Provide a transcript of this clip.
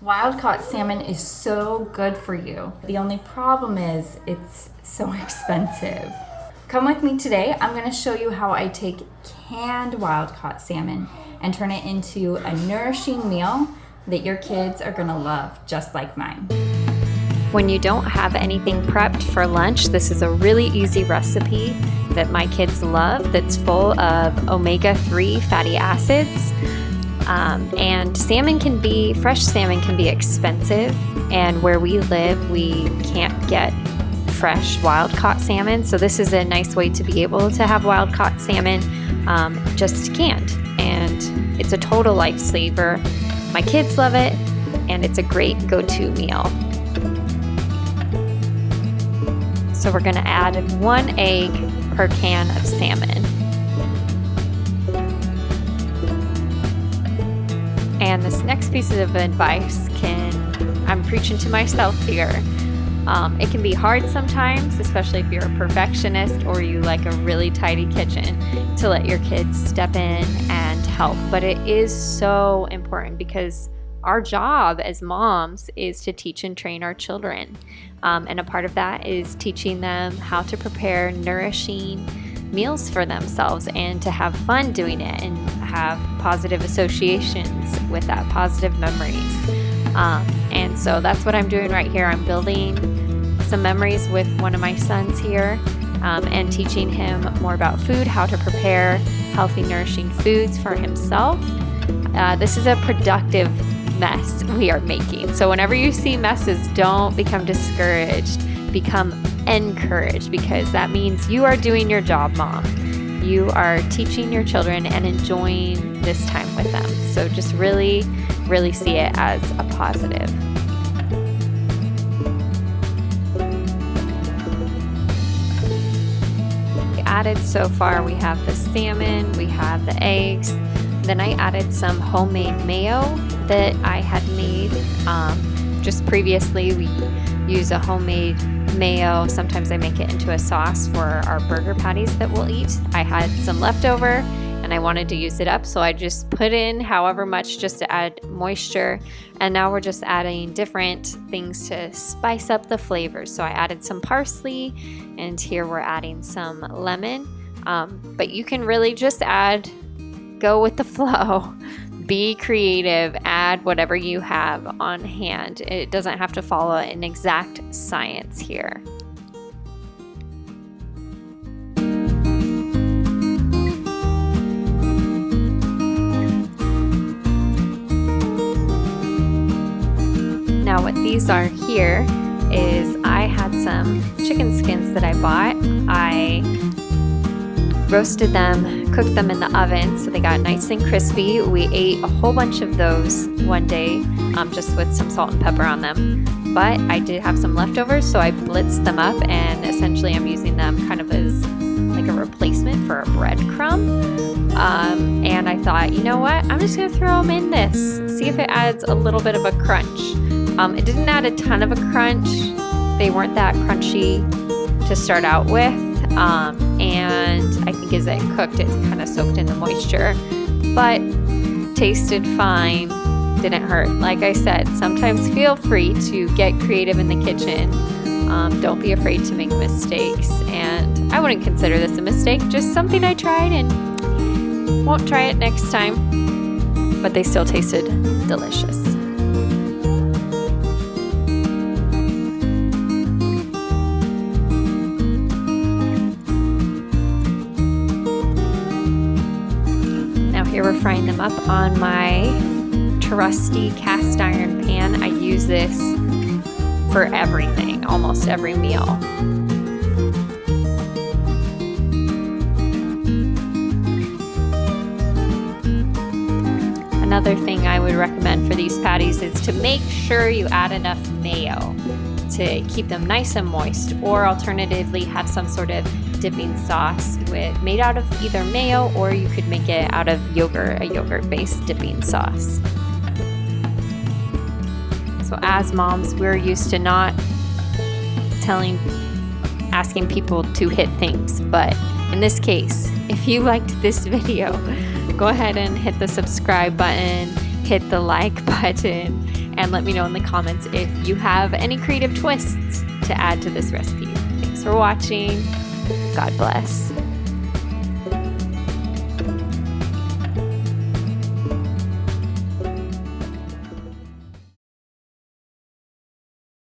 Wild-caught salmon is so good for you. The only problem is it's so expensive. Come with me today. I'm going to show you how I take canned wild-caught salmon and turn it into a nourishing meal that your kids are going to love, just like mine. When you don't have anything prepped for lunch, this is a really easy recipe that my kids love that's full of omega-3 fatty acids. And fresh salmon can be expensive, and where we live, we can't get fresh wild-caught salmon. So this is a nice way to be able to have wild-caught salmon just canned, and it's a total lifesaver. My kids love it, and it's a great go-to meal. So we're going to add 1 egg per can of salmon. And this next piece of advice I'm preaching to myself here. It can be hard sometimes, especially if you're a perfectionist or you like a really tidy kitchen, to let your kids step in and help. But it is so important because our job as moms is to teach and train our children. And a part of that is teaching them how to prepare nourishing meals for themselves and to have fun doing it and have positive associations with that, positive memories. And so that's what I'm doing right here. I'm building some memories with one of my sons here and teaching him more about food, how to prepare healthy, nourishing foods for himself. This is a productive mess we are making. So whenever you see messes, don't become discouraged. Become encouraged, because that means you are doing your job, Mom. You are teaching your children and enjoying this time with them. So just really, really see it as a positive. Added so far, we have the salmon, we have the eggs. Then I added some homemade mayo that I had made just previously. We use a homemade mayo. Sometimes I make it into a sauce for our burger patties that we'll eat. I had some leftover and I wanted to use it up, so I just put in however much just to add moisture. And now we're just adding different things to spice up the flavors. So I added some parsley, and here we're adding some lemon. But you can really just go with the flow. Be creative, add whatever you have on hand. It doesn't have to follow an exact science here. Now what these are here is I had some chicken skins that I bought. I roasted them, cooked them in the oven so they got nice and crispy. We ate a whole bunch of those one day, just with some salt and pepper on them. But I did have some leftovers, so I blitzed them up, and essentially I'm using them kind of as like a replacement for a breadcrumb. And I thought, you know what? I'm just gonna throw them in this, see if it adds a little bit of a crunch. It didn't add a ton of a crunch. They weren't that crunchy to start out with. And I think as it cooked, it kind of soaked in the moisture, but tasted fine, didn't hurt. Like I said, sometimes feel free to get creative in the kitchen. Don't be afraid to make mistakes, and I wouldn't consider this a mistake, just something I tried and won't try it next time, but they still tasted delicious. Here we're frying them up on my trusty cast iron pan. I use this for everything, almost every meal. Another thing I would recommend for these patties is to make sure you add enough mayo to keep them nice and moist, or alternatively have some sort of dipping sauce made out of either mayo, or you could make it out of yogurt, a yogurt-based dipping sauce. So as moms, we're used to not asking people to hit things, but in this case, if you liked this video, go ahead and hit the subscribe button, hit the like button, and let me know in the comments if you have any creative twists to add to this recipe. Thanks for watching. God bless.